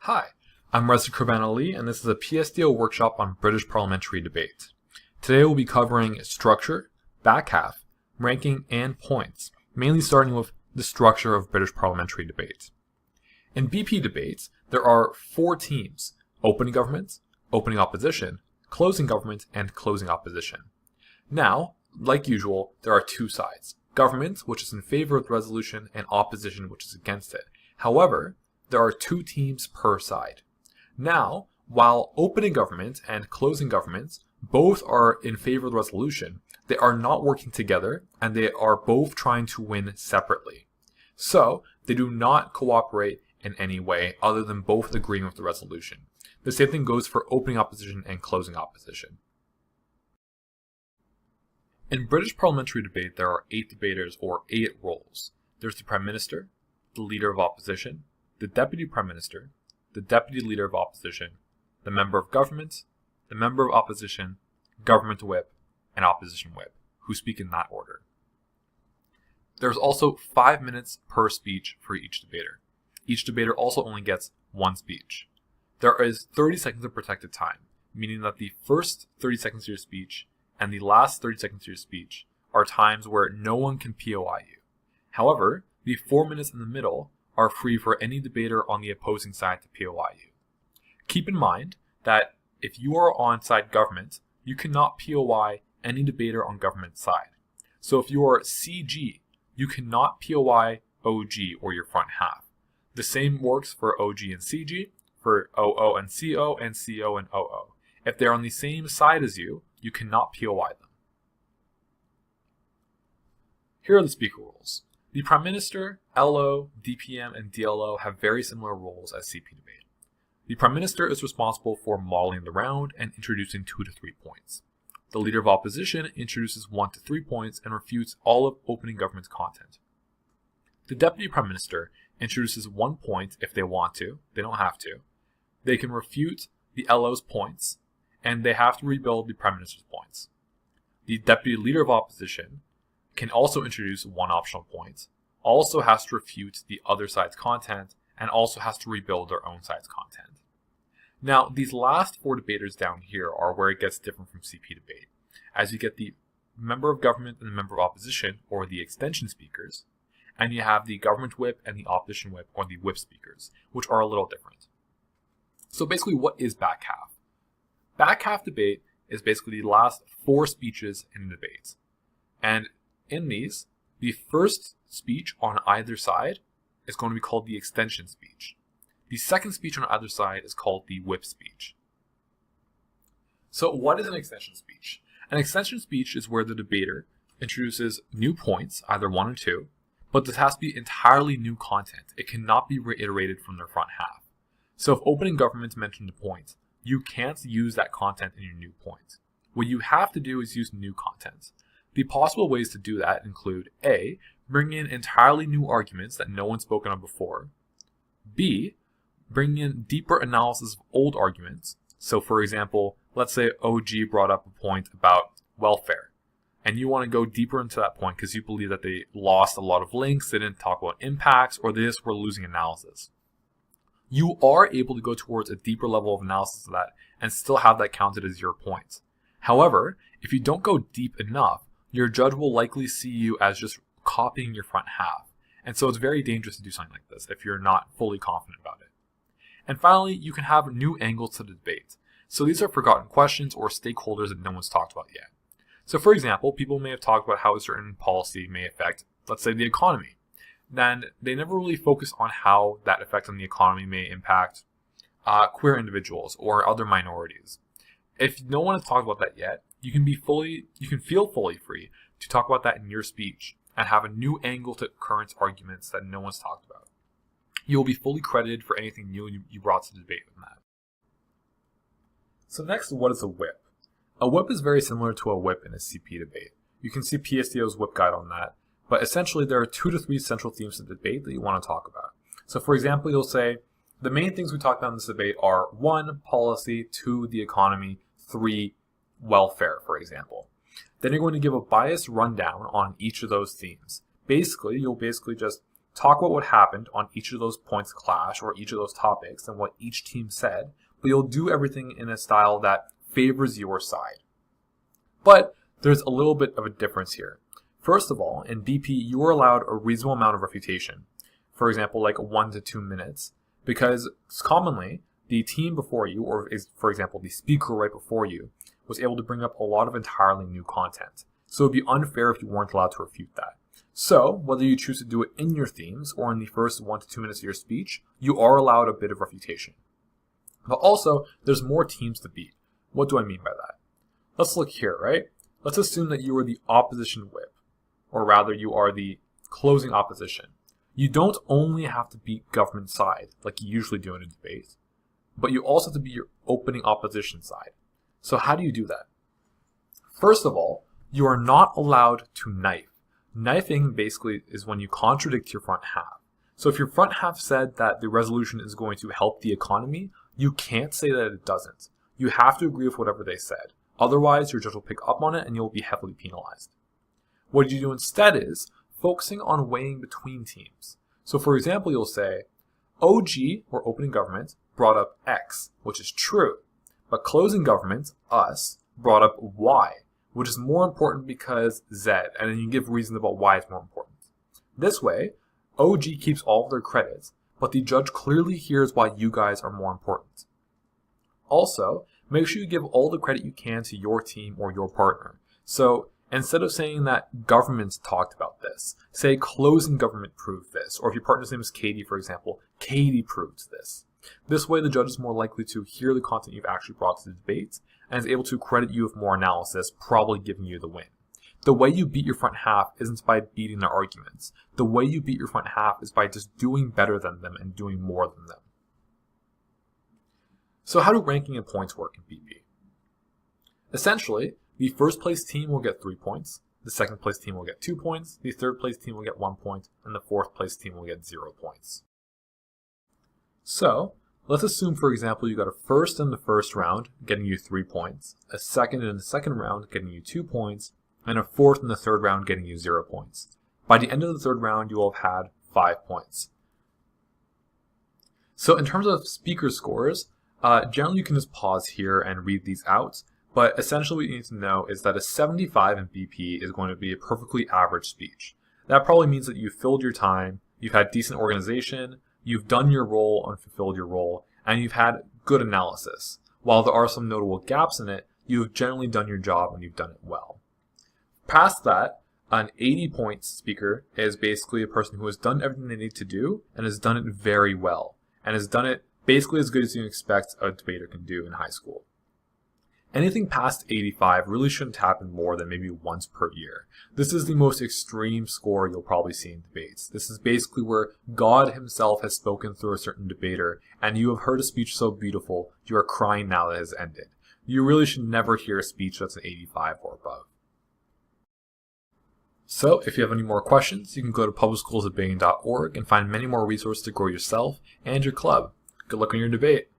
Hi, I'm Reza Qurban Ali, and this is a PSDO workshop on British Parliamentary debate. Today we'll be covering structure, back half, ranking, and points, mainly starting with the structure of British Parliamentary debate. In BP debates, there are 4 teams: opening government, opening opposition, closing government, and closing opposition. Now, like usual, there are 2 sides: government, which is in favor of the resolution, and opposition, which is against it. However, there are 2 teams per side. Now, while opening government and closing government both are in favor of the resolution, they are not working together and they are both trying to win separately. So, they do not cooperate in any way other than both agreeing with the resolution. The same thing goes for opening opposition and closing opposition. In British parliamentary debate, there are 8 debaters or 8 roles. There's the Prime Minister, the Leader of Opposition, the Deputy Prime Minister, the Deputy Leader of Opposition, the Member of Government, the Member of Opposition, Government Whip, and Opposition Whip, who speak in that order. There's also 5 minutes per speech for each debater. Each debater also only gets 1 speech. There is 30 seconds of protected time, meaning that the first 30 seconds of your speech and the last 30 seconds of your speech are times where no one can POI you. However, the 4 minutes in the middle are free for any debater on the opposing side to POI you. Keep in mind that if you are on side government, you cannot POI any debater on government side. So if you are CG, you cannot POI OG or your front half. The same works for OG and CG, for OO and CO and OO. If they're on the same side as you, you cannot POI them. Here are the speaker rules. The Prime Minister, LO, DPM, and DLO have very similar roles as CP debate. The Prime Minister is responsible for modeling the round and introducing 2 to 3 points. The Leader of Opposition introduces 1 to 3 points and refutes all of opening government's content. The Deputy Prime Minister introduces 1 point if they want to. They don't have to. They can refute the LO's points, and they have to rebuild the Prime Minister's points. The Deputy Leader of Opposition can also introduce 1 optional point, also has to refute the other side's content, and also has to rebuild their own side's content. Now, these last 4 debaters down here are where it gets different from CP debate, as you get the Member of Government and the Member of Opposition, or the extension speakers, and you have the Government Whip and the Opposition Whip, or the Whip speakers, which are a little different. So basically, what is back half? Back half debate is basically the last 4 speeches in the debate. And in these, the first speech on either side is going to be called the extension speech. The second speech on either side is called the whip speech. So what is an extension speech? An extension speech is where the debater introduces new points, either 1 or 2, but this has to be entirely new content. It cannot be reiterated from their front half. So if opening government mentioned a point, you can't use that content in your new point. What you have to do is use new content. The possible ways to do that include A, bring in entirely new arguments that no one's spoken of before. B, bring in deeper analysis of old arguments. So for example, let's say OG brought up a point about welfare, and you want to go deeper into that point because you believe that they lost a lot of links, they didn't talk about impacts, or they just were losing analysis. You are able to go towards a deeper level of analysis of that and still have that counted as your point. However, if you don't go deep enough, your judge will likely see you as just copying your front half. And so it's very dangerous to do something like this if you're not fully confident about it. And finally, you can have new angles to the debate. So these are forgotten questions or stakeholders that no one's talked about yet. So for example, people may have talked about how a certain policy may affect, let's say, the economy. Then they never really focus on how that effect on the economy may impact queer individuals or other minorities. If no one has talked about that yet, you can feel fully free to talk about that in your speech and have a new angle to current arguments that no one's talked about. You will be fully credited for anything new you brought to the debate with that. So next, what is a whip? A whip is very similar to a whip in a CP debate. You can see PSDO's whip guide on that, but essentially there are 2 to 3 central themes to the debate that you want to talk about. So for example, you'll say, the main things we talked about in this debate are 1, policy, 2, the economy, 3, welfare, for example. Then you're going to give a biased rundown on each of those themes. You'll just talk about what happened on each of those points of clash or each of those topics and what each team said, but you'll do everything in a style that favors your side. But there's a little bit of a difference here. First of all, in BP, you are allowed a reasonable amount of refutation. For example, like 1 to 2 minutes, because commonly the team before you, or for example, the speaker right before you, was able to bring up a lot of entirely new content. So it would be unfair if you weren't allowed to refute that. So, whether you choose to do it in your themes or in the first 1 to 2 minutes of your speech, you are allowed a bit of refutation. But also, there's more teams to beat. What do I mean by that? Let's look here, right? Let's assume that you are the opposition whip, or rather you are the closing opposition. You don't only have to beat government side, like you usually do in a debate, but you also have to beat your opening opposition side. So how do you do that? First of all, you are not allowed to knife. Knifing basically is when you contradict your front half. So if your front half said that the resolution is going to help the economy, you can't say that it doesn't. You have to agree with whatever they said. Otherwise, your judge will pick up on it and you'll be heavily penalized. What you do instead is focusing on weighing between teams. So for example, you'll say, OG, or opening government, brought up X, which is true. But closing government, us, brought up Y, which is more important because Z, and then you give reasons about why it's more important. This way, OG keeps all of their credits, but the judge clearly hears why you guys are more important. Also, make sure you give all the credit you can to your team or your partner. So instead of saying that government talked about this, say closing government proved this, or if your partner's name is Katie, for example, Katie proved this. This way, the judge is more likely to hear the content you've actually brought to the debate and is able to credit you with more analysis, probably giving you the win. The way you beat your front half isn't by beating their arguments. The way you beat your front half is by just doing better than them and doing more than them. So how do ranking and points work in BP? Essentially, the first place team will get 3 points, the second place team will get 2 points, the third place team will get 1 point, and the fourth place team will get 0 points. So, let's assume, for example, you got a first in the first round, getting you 3 points, a second in the second round, getting you 2 points, and a fourth in the third round, getting you 0 points. By the end of the third round, you will have had 5 points. So in terms of speaker scores, generally you can just pause here and read these out, but essentially what you need to know is that a 75 in BP is going to be a perfectly average speech. That probably means that you've filled your time, you've had decent organization, you've done your role and fulfilled your role, and you've had good analysis. While there are some notable gaps in it, you've generally done your job and you've done it well. Past that, an 80-point speaker is basically a person who has done everything they need to do and has done it very well, and has done it basically as good as you expect a debater can do in high school. Anything past 85 really shouldn't happen more than maybe once per year. This is the most extreme score you'll probably see in debates. This is basically where God himself has spoken through a certain debater, and you have heard a speech so beautiful, you are crying now that it has ended. You really should never hear a speech that's an 85 or above. So, if you have any more questions, you can go to publicschoolsdebating.org and find many more resources to grow yourself and your club. Good luck on your debate.